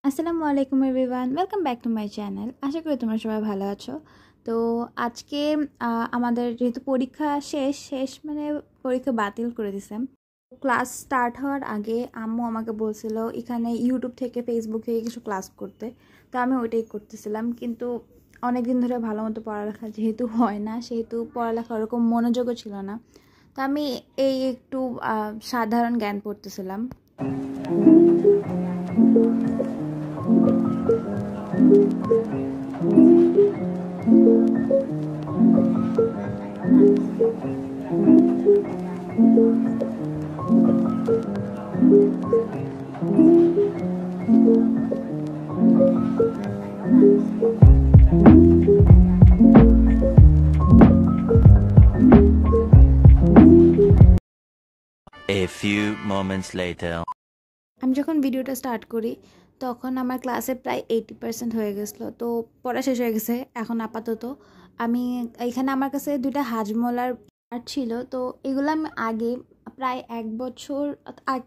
আসসালামু আলাইকুম everyone, welcome back to my channel. আশা করি তোমরা সবাই ভালো আছো। তো আজকে আমাদের যেহেতু পরীক্ষা শেষ মানে পরীক্ষা বাতিল করে দিছে। ক্লাস স্টার্ট হওয়ার আগে আম্মু আমাকে বলছিল এখানে ইউটিউব থেকে ফেসবুক থেকে কিছু ক্লাস করতে। তো আমি ওইটাই করতেছিলাম, কিন্তু অনেক দিন ধরে ভালো মতো পড়ালেখা যেহেতু হয় না, সেহেতু পড়ালেখা ওরকম মনোযোগও ছিল না। তো আমি এই একটু সাধারণ জ্ঞান পড়তেছিলাম। A few moments later. আমি যখন ভিডিওটা স্টার্ট করি তখন আমার ক্লাসে প্রায় 80% হয়ে গেছিলো। তো পড়া শেষ হয়ে গেছে। এখন আপাতত আমি এখানে আমার কাছে দুইটা হাজমোলার আর্ট ছিল। তো এগুলো আমি আগে প্রায় এক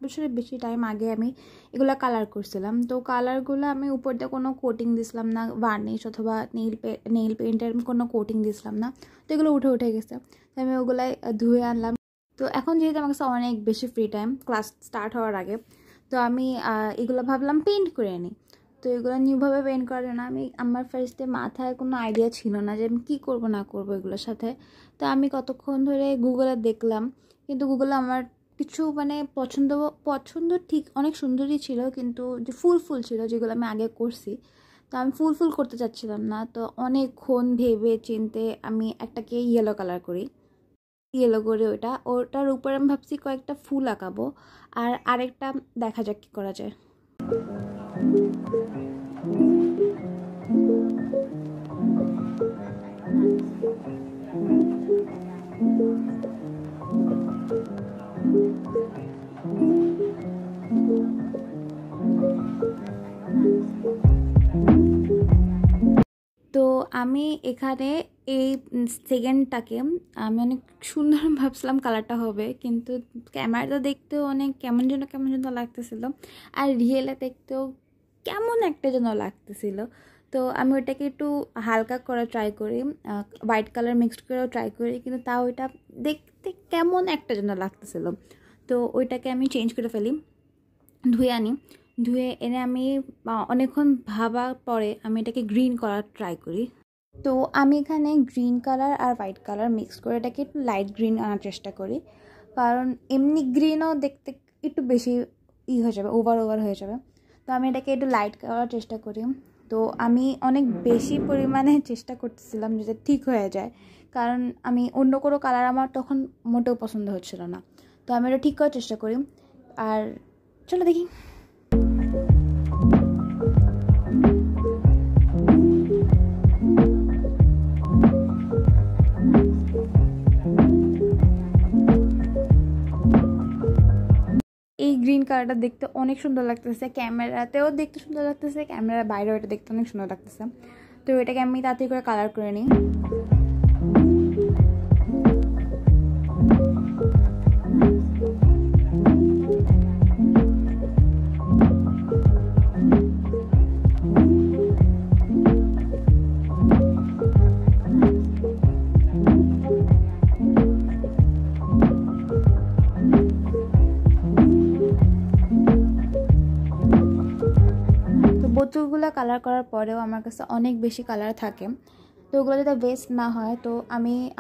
বছরের বেশি টাইম আগে আমি এগুলো কালার করছিলাম। তো কালারগুলো আমি উপর দিয়ে কোনো কোটিং দিছিলাম না, ভার্নিশ অথবা নেইল পেইন্টের কোনো কোটিং দিছিলাম না। তো এগুলো উঠে গেছে। তো আমি ওগুলাই ধুয়ে আনলাম। তো এখন যেহেতু আমার কাছে অনেক বেশি ফ্রি টাইম ক্লাস স্টার্ট হওয়ার আগে, তো আমি এগুলো ভাবলাম পেইন্ট করে নিই। তো এগুলো নিউভাবে পেইন্ট করার জন্য আমার ফার্স্টে মাথায় কোনো আইডিয়া ছিল না যে আমি কী করবো না করবো এগুলোর সাথে। তো আমি কতক্ষণ ধরে গুগলে দেখলাম, কিন্তু গুগলে আমার কিছু মানে পছন্দ ঠিক অনেক সুন্দরই ছিল, কিন্তু যে ফুল ছিল যেগুলো আমি আগে করছি, তো আমি ফুল করতে চাচ্ছিলাম না। তো অনেকক্ষণ ভেবে চিনতে আমি একটাকে ইয়েলো কালার করি, ইয়েলো করে ওটার উপরে আমি ভাবছি কয়েকটা ফুল আঁকাবো, আর আরেকটা দেখা যাক কী করা যায়। তো আমি এখানে এই সেকেন্ডটাকে আমি অনেক সুন্দর ভাবছিলাম কালারটা হবে, কিন্তু ক্যামেরাটা দেখতেও অনেক কেমন যেন লাগতেছিল, আর রিয়েলে দেখতেও কেমন একটা যেন লাগতেছিল। তো আমি ওইটাকে একটু হালকা করা ট্রাই করি, হোয়াইট কালার মিক্সড করেও ট্রাই করি, কিন্তু তাও ওইটা দেখতে কেমন একটা যেন লাগতেছিল। তো ওইটাকে আমি চেঞ্জ করে ফেলি, ধুয়ে এনে আমি অনেকক্ষণ ভাবার পরে আমি এটাকে গ্রিন করার ট্রাই করি। তো আমি এখানে গ্রিন কালার আর হোয়াইট কালার মিক্স করে এটাকে একটু লাইট গ্রিন আনার চেষ্টা করি, কারণ এমনি গ্রিনও দেখতে একটু বেশি হয়ে যাবে, ওভার হয়ে যাবে। তো আমি এটাকে একটু লাইট করার চেষ্টা করি। তো আমি অনেক বেশি পরিমাণে চেষ্টা করতেছিলাম যাতে ঠিক হয়ে যায়, কারণ আমি অন্য কোনো কালার আমার তখন মোটেও পছন্দ হচ্ছিল না। তো আমি এটা ঠিক করার চেষ্টা করি, আর চলো দেখি। এই গ্রিন কালারটা দেখতে অনেক সুন্দর লাগতেছে, ক্যামেরাতেও দেখতে সুন্দর লাগতেছে, ক্যামেরার বাইরেও এটা দেখতে অনেক সুন্দর লাগতেছে। তো এটাকে আমি তাড়াতাড়ি করে কালার করে নিই। বোতলগুলো কালার করার পরেও আমার কাছে অনেক বেশি কালার থাকে। তো ওগুলো যাতে ওয়েস্ট না হয়, তো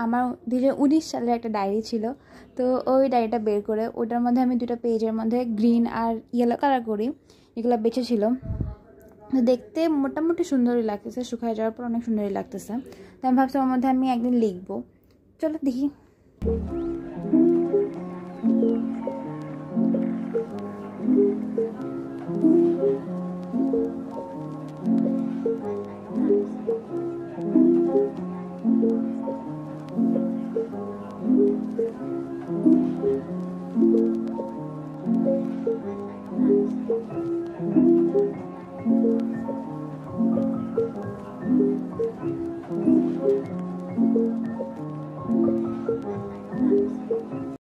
আমার 2019 সালের একটা ডায়েরি ছিল। তো ওই ডায়েরিটা বের করে ওটার মধ্যে আমি দুটো পেজের মধ্যে গ্রিন আর ইয়েলো কালার করি, এগুলো বেঁচেছিল। তো দেখতে মোটামুটি সুন্দরই লাগতেছে, শুকায় যাওয়ার পর অনেক সুন্দরই লাগতেছে। তো আমি ভাবছি ওর মধ্যে আমি একদিন লিখবো। চলো দেখি।